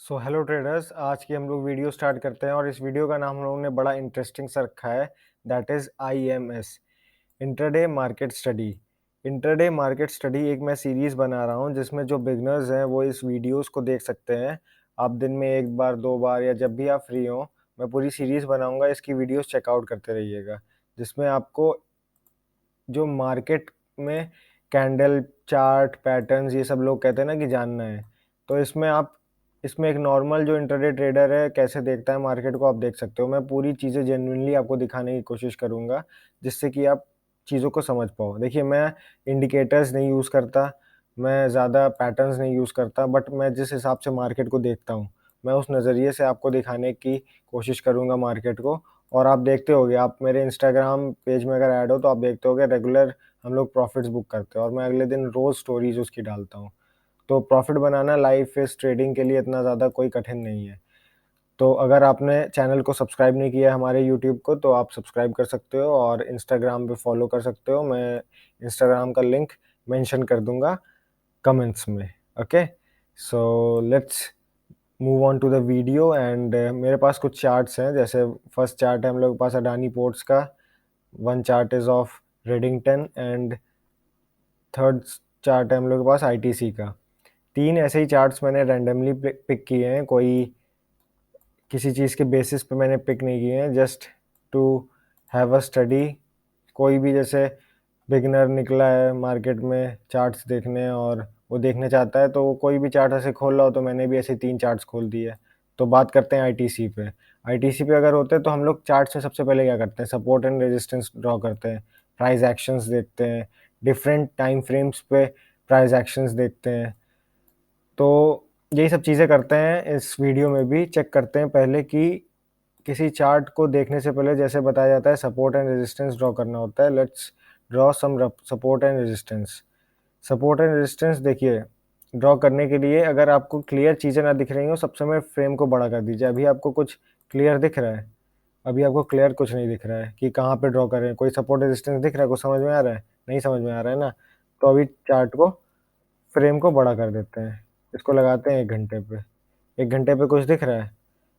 So hello traders, आज की हम लोग वीडियो स्टार्ट करते हैं और इस वीडियो का नाम हम लोगों ने बड़ा इंटरेस्टिंग सा रखा है। That is IMS, intraday market study. Intraday market study एक मैं सीरीज़ बना रहा हूँ जिसमें जो बिगनर्स हैं वो इस वीडियोस को देख सकते हैं। आप दिन में एक बार दो बार या जब भी आप फ्री हो, मैं पूरी सीरीज़ बनाऊंगा, इसकी वीडियोस चेकआउट करते रहिएगा, जिसमें आपको जो मार्केट में कैंडल चार्ट पैटर्न्स ये सब लोग कहते हैं ना कि जानना है, तो इसमें एक नॉर्मल जो इंट्राडे ट्रेडर है कैसे देखता है मार्केट को आप देख सकते हो। मैं पूरी चीज़ें जेन्युइनली आपको दिखाने की कोशिश करूँगा, जिससे कि आप चीज़ों को समझ पाओ। देखिए, मैं इंडिकेटर्स नहीं यूज़ करता, मैं ज़्यादा पैटर्न्स नहीं यूज़ करता, बट मैं जिस हिसाब से मार्केट को देखता हूँ, मैं उस नज़रिए से आपको दिखाने की कोशिश करूँगा मार्केट को। और आप देखते होंगे, आप मेरे इंस्टाग्राम पेज में अगर ऐड हो तो आप देखते होंगे रेगुलर हम लोग प्रॉफ़िट्स बुक करते हैं और मैं अगले दिन रोज़ स्टोरीज़ उसकी डालता हूँ। तो प्रॉफ़िट बनाना लाइव फेस ट्रेडिंग के लिए इतना ज़्यादा कोई कठिन नहीं है। तो अगर आपने चैनल को सब्सक्राइब नहीं किया है हमारे यूट्यूब को, तो आप सब्सक्राइब कर सकते हो और इंस्टाग्राम पे फ़ॉलो कर सकते हो। मैं इंस्टाग्राम का लिंक मेंशन कर दूँगा कमेंट्स में। Okay? So let's move on to the video and मेरे पास कुछ चार्ट्स हैं। जैसे फर्स्ट चार्ट है हम लोग के पास अडानी पोर्ट्स का, one chart is of Redington and third chart है हम लोग के पास आईटीसी का। 3 ऐसे ही चार्ट्स मैंने रैंडमली पिक किए हैं, कोई किसी चीज़ के बेसिस पे मैंने पिक नहीं किए हैं, just to have a study. कोई भी जैसे बिगिनर निकला है मार्केट में चार्ट्स देखने और वो देखना चाहता है, तो वो कोई भी चार्ट ऐसे खोल रहा हो, तो मैंने भी ऐसे 3 चार्ट्स खोल दिए। तो बात करते हैं आईटीसी पे। आईटीसी पे अगर होते हैं तो हम लोग चार्ट्स में सबसे पहले क्या करते हैं, सपोर्ट एंड रेजिस्टेंस ड्रॉ करते हैं, प्राइस एक्शंस देखते हैं, डिफरेंट टाइम फ्रेम्स पे प्राइस एक्शंस देखते हैं। तो यही सब चीज़ें करते हैं, इस वीडियो में भी चेक करते हैं पहले कि किसी चार्ट को देखने से पहले जैसे बताया जाता है सपोर्ट एंड रेजिस्टेंस ड्रॉ करना होता है। Let's draw some support and resistance. Support and resistance देखिए, ड्रॉ करने के लिए अगर आपको क्लियर चीज़ें ना दिख रही हो, सबसे पहले फ्रेम को बड़ा कर दीजिए। अभी आपको कुछ क्लियर दिख रहा है? अभी आपको क्लियर कुछ नहीं दिख रहा है कि कहाँ पे ड्रॉ करें। कोई सपोर्ट रेजिस्टेंस दिख रहा है? कुछ समझ में आ रहा है? नहीं समझ में आ रहा है ना? तो अभी चार्ट को, फ्रेम को बड़ा कर देते हैं। इसको लगाते हैं 1 घंटे पे। 1 घंटे पे कुछ दिख रहा है?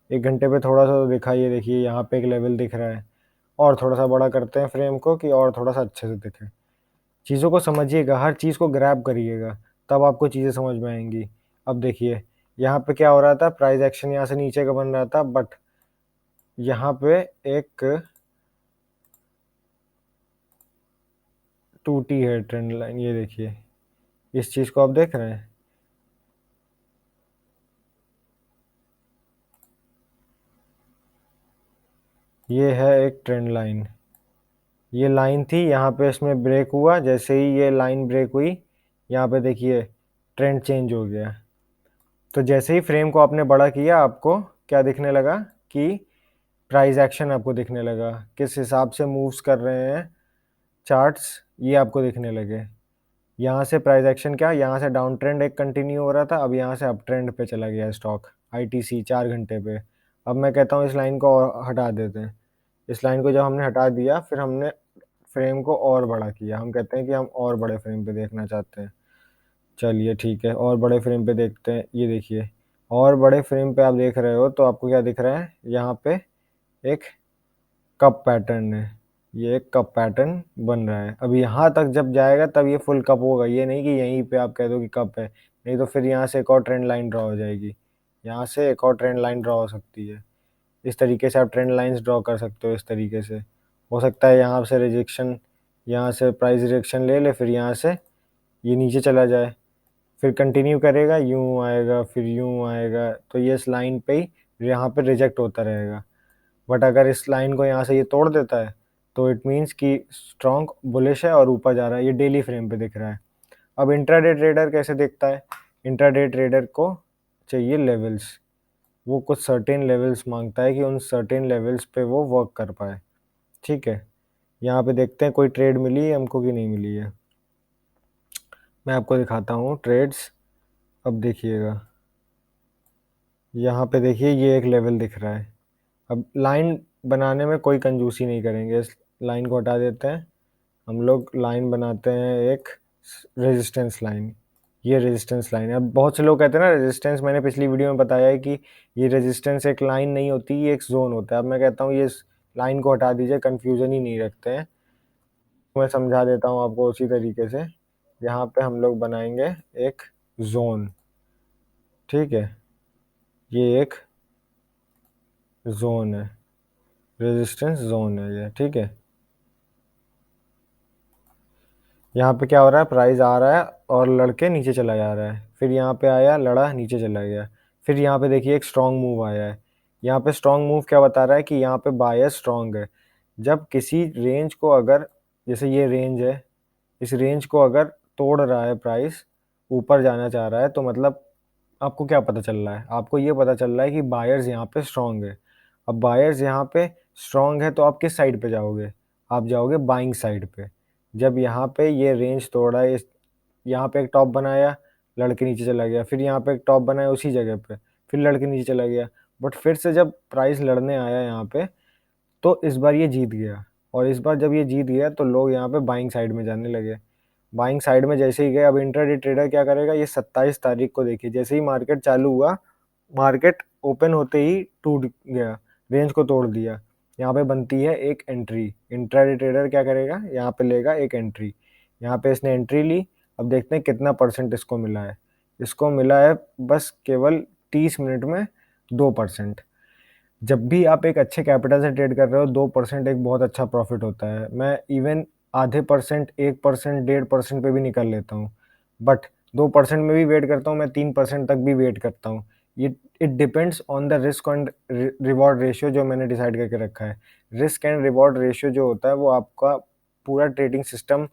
1 घंटे पे थोड़ा-सा तो दिखा, ये देखिए यहाँ पे एक लेवल दिख रहा है। और थोड़ा-सा बड़ा करते हैं फ्रेम को कि और थोड़ा-सा अच्छे से दिखे। चीज़ों को समझिएगा, हर चीज़ को ग्रैब करिएगा, तब आपको चीज़ें समझ में आएँगी। अब देखिए, यहाँ पे क्या हो रहा था, प्राइस एक्शन यहाँ से नीचे का बन रहा था, बट यहाँ पे एक टूटी है ट्रेंड लाइन, ये देखिए। इस चीज़ को आप देख रहे हैं? ये है एक ट्रेंड लाइन। ये लाइन थी, यहाँ पे इसमें ब्रेक हुआ, जैसे ही ये लाइन ब्रेक हुई, यहाँ पे देखिए ट्रेंड चेंज हो गया। तो जैसे ही फ्रेम को आपने बड़ा किया, आपको क्या दिखने लगा कि प्राइस एक्शन आपको दिखने लगा, किस हिसाब से मूव्स कर रहे हैं चार्ट्स, ये आपको दिखने लगे। यहाँ से प्राइस एक्शन क्या, यहाँ से डाउन ट्रेंड एक कंटिन्यू हो रहा था, अब यहाँ से अप ट्रेंड पे चला गया स्टॉक, आईटीसी 4 घंटे पे। अब मैं कहता हूँ इस लाइन को और हटा देते हैं। इस लाइन को जब हमने हटा दिया, फिर हमने फ्रेम को और बड़ा किया। हम कहते हैं कि हम और बड़े फ्रेम पे देखना चाहते हैं। चलिए ठीक है, और बड़े फ्रेम पे देखते हैं। ये देखिए, और बड़े फ्रेम पे आप देख रहे हो तो आपको क्या दिख रहा है, यहाँ पे एक कप पैटर्न है। ये एक कप पैटर्न बन रहा है। अब यहाँ तक जब जाएगा तब ये फुल कप होगा। ये नहीं कि यहीं पे आप कह दो कि कप है, नहीं तो फिर यहाँ से एक और ट्रेंड लाइन ड्रॉ हो जाएगी। यहाँ से एक और ट्रेंड लाइन ड्रॉ हो सकती है। इस तरीके से आप ट्रेंड लाइन्स ड्रॉ कर सकते हो, इस तरीके से। हो सकता है यहाँ से रिजेक्शन, यहाँ से प्राइस रिजेक्शन ले ले, फिर यहाँ से ये नीचे चला जाए, फिर कंटिन्यू करेगा, यूँ आएगा, फिर यूँ आएगा, तो ये इस लाइन पे ही यहाँ पे रिजेक्ट होता रहेगा। बट अगर इस लाइन को यहाँ से ये तोड़ देता है, तो इट मीन्स कि स्ट्रॉन्ग बुलिश है और ऊपर जा रहा है। ये डेली फ्रेम पे दिख रहा है। अब इंट्राडे ट्रेडर कैसे देखता है? इंट्राडे ट्रेडर को चाहिए लेवल्स। वो कुछ सर्टेन लेवल्स माँगता है कि उन सर्टेन लेवल्स पे वो वर्क कर पाए। ठीक है? यहाँ पे देखते हैं कोई ट्रेड मिली है हमको कि नहीं मिली है। मैं आपको दिखाता हूँ ट्रेड्स। अब देखिएगा, यहाँ पे देखिए ये एक लेवल दिख रहा है। अब लाइन बनाने में कोई कंजूसी नहीं करेंगे, इस लाइन को हटा देते हैं। हम लोग लाइन बनाते हैं एक रेजिस्टेंस लाइन। ये रेजिस्टेंस लाइन है। अब बहुत से लोग कहते हैं ना रेजिस्टेंस, मैंने पिछली वीडियो में बताया है कि ये रेजिस्टेंस एक लाइन नहीं होती, ये एक जोन होता है। अब मैं कहता हूँ ये लाइन को हटा दीजिए, कंफ्यूजन ही नहीं रखते हैं। मैं समझा देता हूँ आपको उसी तरीके से। यहाँ पे हम लोग बनाएंगे एक जोन, ठीक है, ये एक जोन है, रेजिस्टेंस जोन है ये, ठीक है। यहाँ पे क्या हो रहा है, प्राइस आ रहा है और लड़के नीचे चला जा रहा है, फिर यहाँ पे आया, लड़ा, नीचे चला गया, फिर यहाँ पे देखिए एक स्ट्रॉन्ग मूव आया है। यहाँ पे स्ट्रॉन्ग मूव क्या बता रहा है कि यहाँ पे बायर स्ट्रॉन्ग है। जब किसी रेंज को अगर, जैसे ये रेंज है, इस रेंज को अगर तोड़ रहा है प्राइस, ऊपर जाना चाह रहा है, तो मतलब आपको क्या पता चल रहा है, आपको ये पता चल रहा है कि बायर्स यहाँ पे स्ट्रॉन्ग है। अब बायर्स यहाँ पे स्ट्रॉन्ग है तो आप किस साइड पे जाओगे, आप जाओगे बाइंग साइड पे। जब यहाँ पे ये रेंज तोड़ा है, यहाँ पे एक टॉप बनाया, लड़के नीचे चला गया, फिर यहाँ पे एक टॉप बनाया उसी जगह पे, फिर लड़के नीचे चला गया, बट फिर से जब प्राइस लड़ने आया यहाँ पे, तो इस बार ये जीत गया। और इस बार जब ये जीत गया तो लोग यहाँ पे बाइंग साइड में जाने लगे। बाइंग साइड में जैसे ही गए, अब इंट्राडे ट्रेडर क्या करेगा, ये 27 तारीख को देखिए, जैसे ही मार्केट चालू हुआ, मार्केट ओपन होते ही टूट गया, रेंज को तोड़ दिया। यहाँ पे बनती है एक एंट्री। इंट्राडे ट्रेडर क्या करेगा, यहाँ पे लेगा एक एंट्री। यहाँ पे इसने एंट्री ली। अब देखते हैं कितना परसेंट इसको मिला है। इसको मिला है बस केवल 30 मिनट में 2%। जब भी आप एक अच्छे कैपिटल से ट्रेड कर रहे हो, 2% एक बहुत अच्छा प्रॉफिट होता है। मैं इवन आधे परसेंट, 1%, 1.5% पे भी निकल लेता हूँ, बट 2% में भी वेट करता हूँ, मैं 3% तक भी वेट करता हूँ। ये it depends on the risk and reward ratio जो मैंने डिसाइड करके रखा है। रिस्क एंड रिवॉर्ड रेशियो जो होता है वो आपका पूरा ट्रेडिंग सिस्टम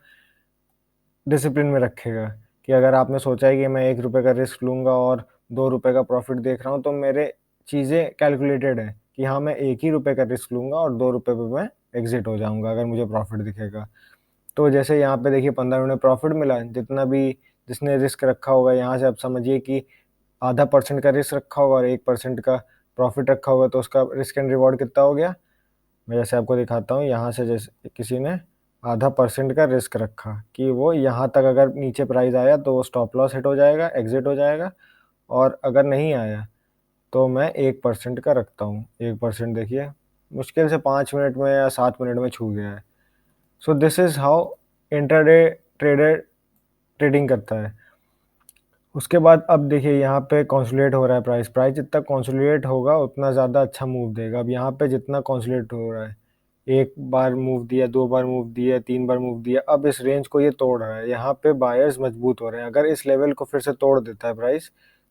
डिसिप्लिन में रखेगा। कि अगर आपने सोचा है कि मैं 1 रुपये का रिस्क लूँगा और 2 रुपये का प्रॉफिट देख रहा हूँ, तो मेरे चीज़ें कैलकुलेटेड हैं कि हाँ, मैं 1 ही रुपये का रिस्क लूँगा और 2 रुपये पे मैं एग्ज़िट हो जाऊँगा अगर मुझे प्रॉफिट दिखेगा। तो जैसे यहाँ पे देखिए 15 मिनट में प्रॉफिट मिला, जितना भी जिसने रिस्क रखा होगा, यहाँ से आप समझिए कि आधा परसेंट का रिस्क रखा होगा और 1% का प्रॉफिट रखा होगा, तो उसका रिस्क एंड रिवॉर्ड कितना हो गया? मैं जैसे आपको दिखाता हूँ, यहाँ से जैसे किसी ने आधा परसेंट का रिस्क रखा कि वो यहाँ तक अगर नीचे प्राइस आया तो वो स्टॉप लॉस हिट हो जाएगा, एग्ज़िट हो जाएगा, और अगर नहीं आया तो मैं 1% का रखता हूँ। 1% देखिए मुश्किल से 5 मिनट में या 7 मिनट में छू गया है। सो this is how intraday trader trading करता है। उसके बाद अब देखिए यहाँ पे कंसोलिडेट हो रहा है प्राइस। प्राइस जितना कंसोलिडेट होगा उतना ज़्यादा अच्छा मूव देगा। अब यहाँ पे जितना कंसोलिडेट हो रहा है, 1 बार मूव दिया, 2 बार मूव दिया, 3 बार मूव दिया, अब इस रेंज को ये तोड़ रहा है। यहाँ पे बायर्स मजबूत हो रहे हैं। अगर इस लेवल को फिर से तोड़ देता है प्राइस,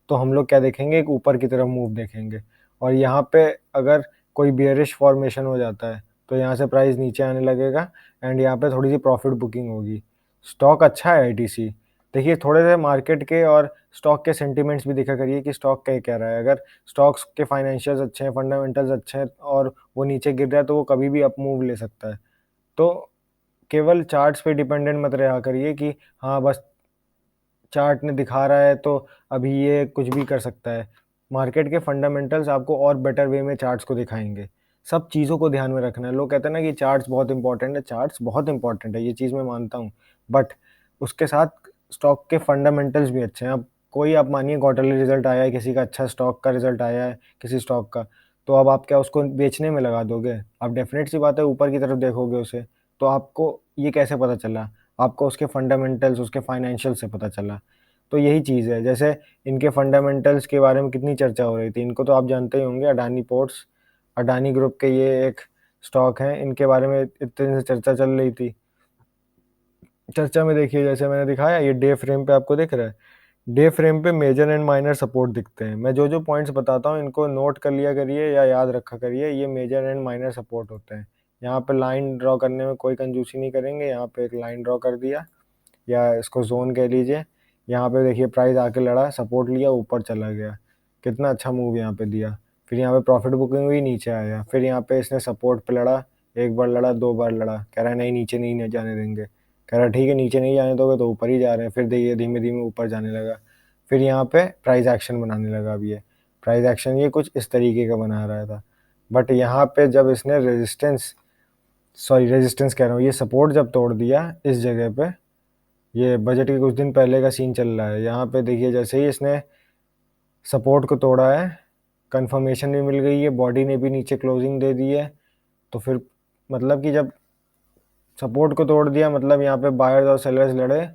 तो हम लोग क्या देखेंगे, एक ऊपर की तरफ मूव देखेंगे। और यहाँ पे अगर कोई बेयरिश फॉर्मेशन हो जाता है, तो यहाँ से प्राइस नीचे आने लगेगा एंड यहाँ पे थोड़ी सी प्रॉफिट बुकिंग होगी। स्टॉक अच्छा है आईटीसी। देखिए थोड़े से मार्केट के और स्टॉक के सेंटिमेंट्स भी देखा करिए कि स्टॉक कह क्या रहा है। अगर स्टॉक्स के फाइनेंशियल्स अच्छे हैं, फंडामेंटल्स अच्छे हैं और वो नीचे गिर रहा है, तो वो कभी भी अप मूव ले सकता है। तो केवल चार्ट्स पे डिपेंडेंट मत रहा करिए कि हाँ बस चार्ट ने दिखा रहा है तो अभी ये कुछ भी कर सकता है। मार्केट के फंडामेंटल्स आपको और बेटर वे में चार्ट्स को दिखाएंगे। सब चीज़ों को ध्यान में रखना है। लोग कहते हैं ना कि चार्ट्स बहुत इंपॉर्टेंट है। चार्ट्स बहुत इंपॉर्टेंट है, ये चीज़ मैं मानता हूँ, बट उसके साथ स्टॉक के फंडामेंटल्स भी अच्छे हैं। अब कोई आप मानिए क्वार्टरली रिजल्ट आया है, किसी का अच्छा स्टॉक का रिजल्ट आया है किसी स्टॉक का, तो अब आप क्या उसको बेचने में लगा दोगे? आप डेफिनेट सी बात है ऊपर की तरफ देखोगे उसे। तो आपको ये कैसे पता चला? आपको उसके फंडामेंटल्स, उसके फाइनेंशियल से पता चला। तो यही चीज़ है। जैसे इनके फंडामेंटल्स के बारे में कितनी चर्चा हो रही थी। इनको तो आप जानते ही होंगे, अडानी पोर्ट्स, अडानी ग्रुप के ये एक स्टॉक हैं। इनके बारे में इतने दिन से चर्चा चल रही थी। चर्चा में देखिए, जैसे मैंने दिखाया, ये डे फ्रेम पे आपको दिख रहा है। डे फ्रेम पे मेजर एंड माइनर सपोर्ट दिखते हैं। मैं जो-जो पॉइंट्स बताता हूँ इनको नोट कर लिया करिए या याद रखा करिए। ये मेजर एंड माइनर सपोर्ट होते हैं। यहाँ पे लाइन ड्रॉ करने में कोई कंजूसी नहीं करेंगे। यहाँ पे एक लाइन ड्रॉ कर दिया, या इसको ज़ोन कह लीजिए। यहाँ पे देखिए प्राइस आके लड़ा, सपोर्ट लिया, ऊपर चला गया। कितना अच्छा मूव यहाँ पे दिया। फिर यहाँ पे प्रॉफिट बुकिंग हुई, नीचे आया। फिर यहाँ पे इसने सपोर्ट पे लड़ा, 1 बार लड़ा, 2 बार लड़ा। कह रहा है नहीं, नीचे नहीं जाने देंगे। कह रहा है ठीक है, नीचे नहीं जाने दोगे तो ऊपर ही जा रहे हैं। फिर देखिए धीमे-धीमे ऊपर जाने लगा। फिर यहाँ पे प्राइस एक्शन बनाने लगा। अब ये प्राइस एक्शन ये कुछ इस तरीके का बना रहा था। बट यहाँ पे जब इसने रेजिस्टेंस कह रहा हूँ, ये सपोर्ट जब तोड़ दिया इस जगह पे, ये बजट के कुछ दिन पहले का सीन चल रहा है। यहाँ पे देखिए जैसे ही इसने सपोर्ट को तोड़ा है, कंफर्मेशन भी मिल गई है, बॉडी ने भी नीचे क्लोजिंग दे दी है। तो फिर मतलब कि जब सपोर्ट को तोड़ दिया मतलब यहाँ पे बायर्स और सेलर्स लड़े,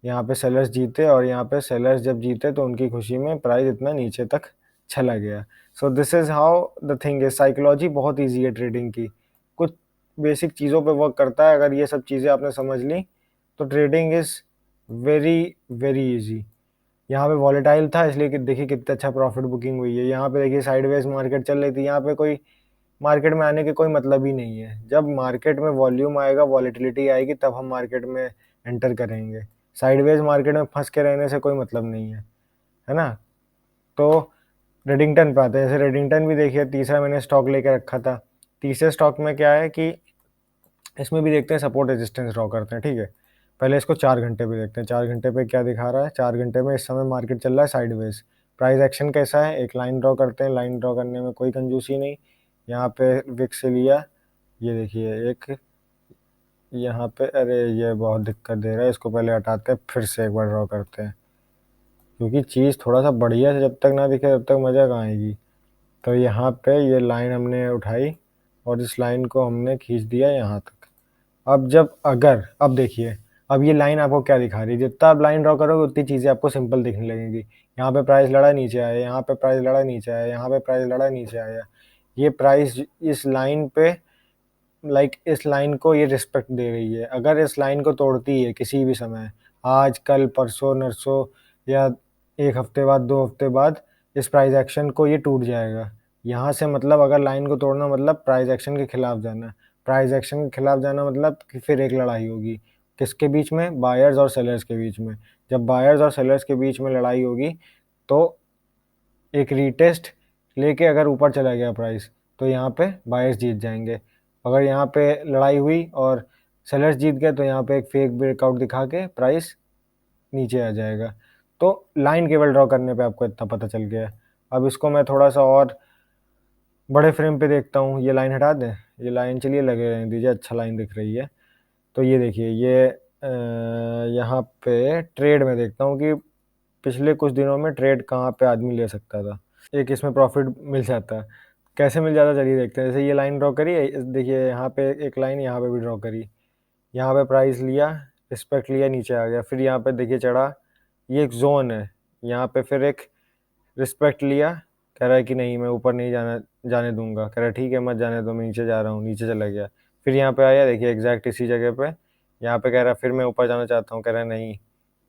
यहाँ पे सेलर्स जीते, और यहाँ पे सेलर्स जब जीते तो उनकी खुशी में प्राइस इतना नीचे तक चला गया। सो this is how the thing is. Psychology बहुत ईजी है ट्रेडिंग की, कुछ बेसिक चीज़ों पे वर्क करता है। अगर ये सब चीज़ें आपने समझ ली तो trading is very very easy. यहाँ पे वॉलेटाइल था इसलिए कि देखिए कितना अच्छा प्रॉफिट बुकिंग हुई है। यहाँ पे देखिए साइडवेज मार्केट चल रही थी, यहाँ पे कोई मार्केट में आने के कोई मतलब ही नहीं है। जब मार्केट में वॉल्यूम आएगा, वॉलेटिलिटी आएगी, तब हम मार्केट में एंटर करेंगे। साइडवेज मार्केट में फंस के रहने से कोई मतलब नहीं है ना। तो रेडिंगटन पे आते हैं। जैसे रेडिंगटन भी देखिए, तीसरा मैंने स्टॉक लेके रखा था। तीसरे स्टॉक में क्या है कि इसमें भी देखते हैं सपोर्ट रेजिस्टेंस ड्रॉ करते हैं, ठीक है। पहले इसको 4 घंटे पे देखते हैं। 4 घंटे पे क्या दिखा रहा है। 4 घंटे में इस समय मार्केट चल रहा है साइडवेज। प्राइस एक्शन कैसा है, एक लाइन ड्रॉ करते हैं। लाइन ड्रॉ करने में कोई कंजूसी नहीं। यहाँ पे विक्स से लिया, ये देखिए एक यहाँ पे, अरे ये बहुत दिक्कत दे रहा है, इसको पहले हटाते हैं, फिर से एक बार ड्रॉ करते हैं, क्योंकि चीज़ थोड़ा सा बढ़िया से जब तक ना दिखे तब तक मज़ा कहाँ आएगी। तो यहाँ पे ये लाइन हमने उठाई और इस लाइन को हमने खींच दिया यहाँ तक। अब देखिए, अब ये लाइन आपको क्या दिखा रही है। जितना आप लाइन ड्रॉ करोगे उतनी चीज़ें आपको सिंपल दिखने लगेंगी। यहाँ पे प्राइस लड़ा नीचे आया, यहाँ पे प्राइस लड़ा नीचे आया, यहाँ पे प्राइस लड़ा नीचे आया। ये प्राइस इस लाइन पे इस लाइन को ये रिस्पेक्ट दे रही है। अगर इस लाइन को तोड़ती है किसी भी समय, आज कल परसों नरसों या 1 हफ्ते बाद 2 हफ्ते बाद, इस प्राइस एक्शन को ये टूट जाएगा। यहाँ से मतलब अगर लाइन को तोड़ना मतलब प्राइस एक्शन के खिलाफ जाना। प्राइस एक्शन के खिलाफ जाना मतलब कि फिर एक लड़ाई होगी किसके बीच में, बायर्स और सेलर्स के बीच में। जब बायर्स और सेलर्स के बीच में लड़ाई होगी तो एक रीटेस्ट लेके अगर ऊपर चला गया प्राइस तो यहाँ पे बायर्स जीत जाएंगे। अगर यहाँ पे लड़ाई हुई और सेलर्स जीत गए तो यहाँ पे एक फेक ब्रेकआउट दिखा के प्राइस नीचे आ जाएगा। तो लाइन केवल ड्रॉ करने पे आपको इतना पता चल गया है। अब इसको मैं थोड़ा सा और बड़े फ्रेम पे देखता हूँ। ये लाइन हटा दें, ये लाइन चलिए लगे रहने दीजिए, अच्छा लाइन दिख रही है। तो ये देखिए ये यहाँ पे ट्रेड में देखता हूँ कि पिछले कुछ दिनों में ट्रेड कहाँ पे आदमी ले सकता था, एक इसमें प्रॉफिट मिल जाता। कैसे मिल जाता चलिए देखते हैं। जैसे ये लाइन ड्रॉ करी है, देखिए यहाँ पे एक लाइन यहाँ पे भी ड्रॉ करी, यहाँ पे प्राइस लिया, रिस्पेक्ट लिया, नीचे आ गया, फिर यहाँ पे देखिए चढ़ा, ये एक जोन है, यहाँ पे फिर एक रिस्पेक्ट लिया, कह रहा है कि नहीं मैं ऊपर नहीं जाने दूंगा, कह रहा है ठीक है मत जाने दो, मैं नीचे जा रहा हूँ, नीचे चला गया। फिर यहाँ पे आया, देखिए एग्जैक्ट इसी जगह पे, यहाँ पे कह रहा है फिर मैं ऊपर जाना चाहता हूँ, कह रहा है नहीं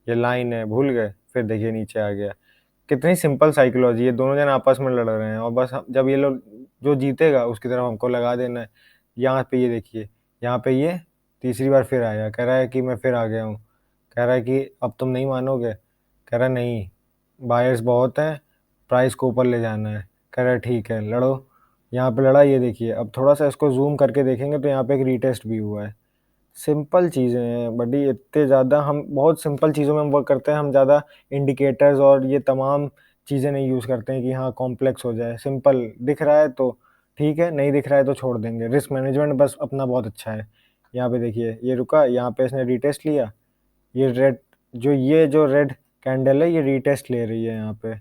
ये लाइन है, भूल गए, फिर देखिए नीचे आ गया। कितनी सिंपल साइकोलॉजी है, दोनों जन आपस में लड़ रहे हैं और बस जब ये लोग जो जीतेगा उसकी तरफ हमको लगा देना है। यहाँ पे ये देखिए, यहाँ पे ये तीसरी बार फिर आया, कह रहा है कि मैं फिर आ गया हूँ, कह रहा है कि अब तुम नहीं मानोगे, कह रहा है नहीं बायर्स बहुत हैं, प्राइस को ऊपर ले जाना है, कह रहा है ठीक है लड़ो। यहाँ पे लड़ा, ये देखिए। अब थोड़ा सा इसको जूम करके देखेंगे तो यहाँ पे एक रीटेस्ट भी हुआ है। सिंपल चीज़ें हैं बड़ी, इतने ज़्यादा हम बहुत सिंपल चीज़ों में हम वर्क करते हैं। हम ज़्यादा इंडिकेटर्स और ये तमाम चीज़ें नहीं यूज़ करते हैं कि हाँ कॉम्प्लेक्स हो जाए। सिंपल दिख रहा है तो ठीक है, नहीं दिख रहा है तो छोड़ देंगे। रिस्क मैनेजमेंट बस अपना बहुत अच्छा है। यहाँ पे देखिए ये रुका, यहाँ पे इसने रीटेस्ट लिया, ये जो रेड कैंडल है ये रीटेस्ट ले रही है यहाँ पे।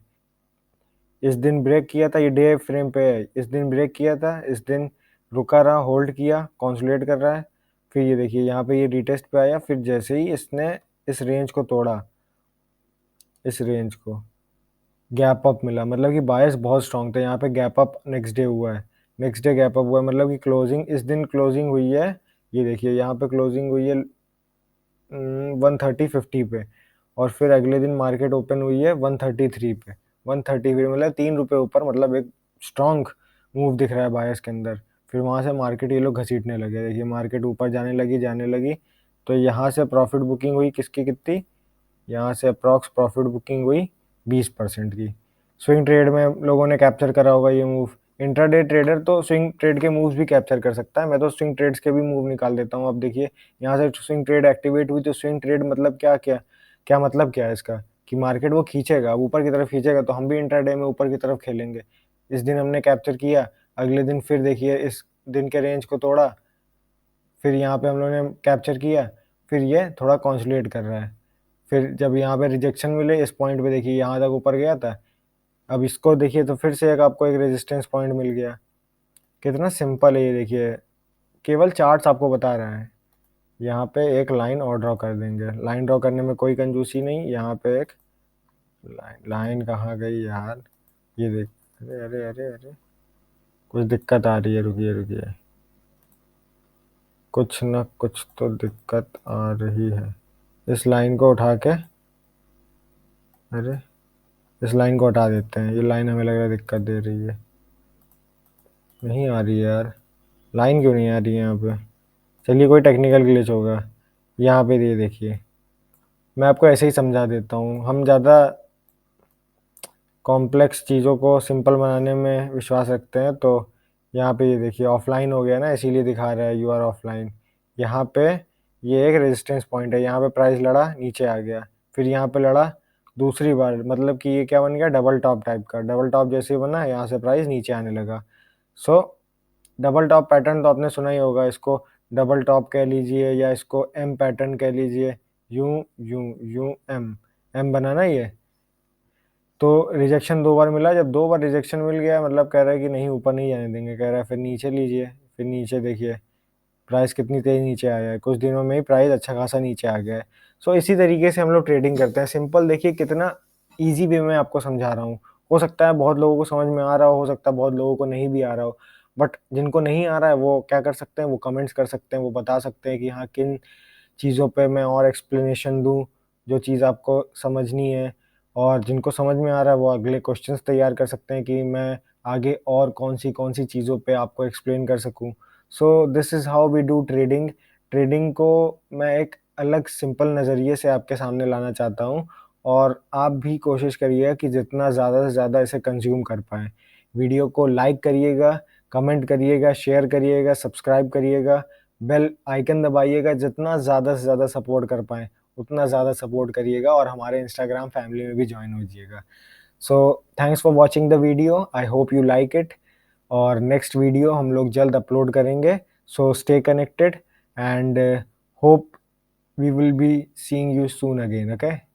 इस दिन ब्रेक किया था, ये डे फ्रेम पे है, इस दिन ब्रेक किया था, इस दिन रुका रहा, होल्ड किया, कंसोलिडेट कर रहा है। फिर ये देखिए यहाँ पे ये रीटेस्ट पे आया, फिर जैसे ही इसने इस रेंज को तोड़ा, इस रेंज को गैप अप मिला, मतलब कि बायर्स बहुत स्ट्रांग थे। यहाँ पे गैप अप नेक्स्ट डे हुआ है, नेक्स्ट डे गैप अप हुआ है, मतलब कि क्लोजिंग इस दिन क्लोजिंग हुई है। ये देखिए यहाँ पे क्लोजिंग हुई है 130.50 पे, और फिर अगले दिन मार्केट ओपन हुई है 133 पे। 133 मतलब 3 रुपये ऊपर, मतलब एक स्ट्रॉन्ग मूव दिख रहा है बायर्स के अंदर। फिर वहाँ से मार्केट ये लोग घसीटने लगे, देखिए मार्केट ऊपर जाने लगी। तो यहाँ से प्रॉफिट बुकिंग हुई किसकी, कितनी, यहाँ से अप्रॉक्स प्रॉफिट बुकिंग हुई 20% की। स्विंग ट्रेड में लोगों ने कैप्चर करा होगा ये मूव। इंट्राडे ट्रेडर तो स्विंग ट्रेड के मूव्स भी कैप्चर कर सकता है, मैं तो स्विंग ट्रेड्स के भी मूव निकाल देता हूँ। अब देखिए यहाँ से स्विंग ट्रेड एक्टिवेट हुई, तो स्विंग ट्रेड मतलब क्या मतलब क्या है इसका, कि मार्केट वो खींचेगा, ऊपर की तरफ खींचेगा, तो हम भी इंट्राडे में ऊपर की तरफ खेलेंगे। इस दिन हमने कैप्चर किया, अगले दिन फिर देखिए इस दिन के रेंज को तोड़ा, फिर यहाँ पे हम लोगों ने कैप्चर किया, फिर ये थोड़ा कंसोलिडेट कर रहा है, फिर जब यहाँ पे रिजेक्शन मिले इस पॉइंट पे, देखिए यहाँ तक ऊपर गया था, अब इसको देखिए तो फिर से एक आपको एक रेजिस्टेंस पॉइंट मिल गया। कितना सिंपल है ये, देखिए केवल चार्ट्स आपको बता रहा है। यहाँ पे एक लाइन और ड्रॉ कर देंगे, लाइन ड्रॉ करने में कोई कंजूसी नहीं। यहाँ पे एक लाइन कहाँ गई यार, ये देख, अरे अरे अरे अरे कुछ दिक्कत आ रही है, रुकिए रुकिए, कुछ ना कुछ तो दिक्कत आ रही है। इस लाइन को उठा के, अरे इस लाइन को हटा देते हैं, ये लाइन हमें लग रहा है दिक्कत दे रही है। नहीं आ रही है यार, लाइन क्यों नहीं आ रही है यहाँ पे? चलिए कोई टेक्निकल ग्लिच होगा। यहाँ पे ये देखिए, मैं आपको ऐसे ही समझा देता हूँ। हम ज़्यादा कॉम्प्लेक्स चीज़ों को सिंपल बनाने में विश्वास रखते हैं। तो यहाँ पे ये देखिए ऑफलाइन हो गया ना, इसीलिए दिखा रहा है यू आर ऑफलाइन। यहाँ पे ये एक रेजिस्टेंस पॉइंट है, यहाँ पे प्राइस लड़ा नीचे आ गया, फिर यहाँ पे लड़ा दूसरी बार, मतलब कि ये क्या बन गया, डबल टॉप टाइप का। डबल टॉप जैसे ही बना, यहाँ से प्राइस नीचे आने लगा। सो डबल टॉप पैटर्न तो आपने सुना ही होगा, इसको डबल टॉप कह लीजिए या इसको एम पैटर्न कह लीजिए। यूं यूं यूं एम, एम बना ना ये। तो रिजेक्शन 2 बार मिला, जब 2 बार रिजेक्शन मिल गया मतलब कह रहा है कि नहीं ऊपर नहीं जाने देंगे, कह रहा है फिर नीचे लीजिए। फिर नीचे देखिए प्राइस कितनी तेज नीचे आया है, कुछ दिनों में ही प्राइस अच्छा खासा नीचे आ गया है। सो इसी तरीके से हम लोग ट्रेडिंग करते हैं। सिंपल देखिए कितना ईजी वे में आपको समझा रहा हूँ। हो सकता है बहुत लोगों को समझ में आ रहा हो सकता है बहुत लोगों को नहीं भी आ रहा हो। बट जिनको नहीं आ रहा है वो क्या कर सकते हैं, वो कमेंट्स कर सकते हैं, वो बता सकते हैं कि हाँ किन चीज़ों पे मैं और एक्सप्लेनेशन दूँ, जो चीज़ आपको समझनी है। और जिनको समझ में आ रहा है वो अगले क्वेश्चंस तैयार कर सकते हैं कि मैं आगे और कौन सी चीज़ों पे आपको एक्सप्लेन कर सकूँ। So this is how we do trading. Trading को मैं एक अलग सिंपल नज़रिए से आपके सामने लाना चाहता हूँ, और आप भी कोशिश करिएगा कि जितना ज़्यादा से ज़्यादा इसे कंज़्यूम कर पाएँ। वीडियो को लाइक करिएगा, कमेंट करिएगा, शेयर करिएगा, सब्सक्राइब करिएगा, बेल आइकन दबाइएगा। जितना ज़्यादा से ज़्यादा सपोर्ट कर पाएँ उतना ज़्यादा सपोर्ट करिएगा, और हमारे इंस्टाग्राम फैमिली में भी जॉइन हो जाइएगा। So thanks for watching the video, I hope you like it. और नेक्स्ट वीडियो हम लोग जल्द अपलोड करेंगे। So stay connected and hope we will be seeing you soon again, okay.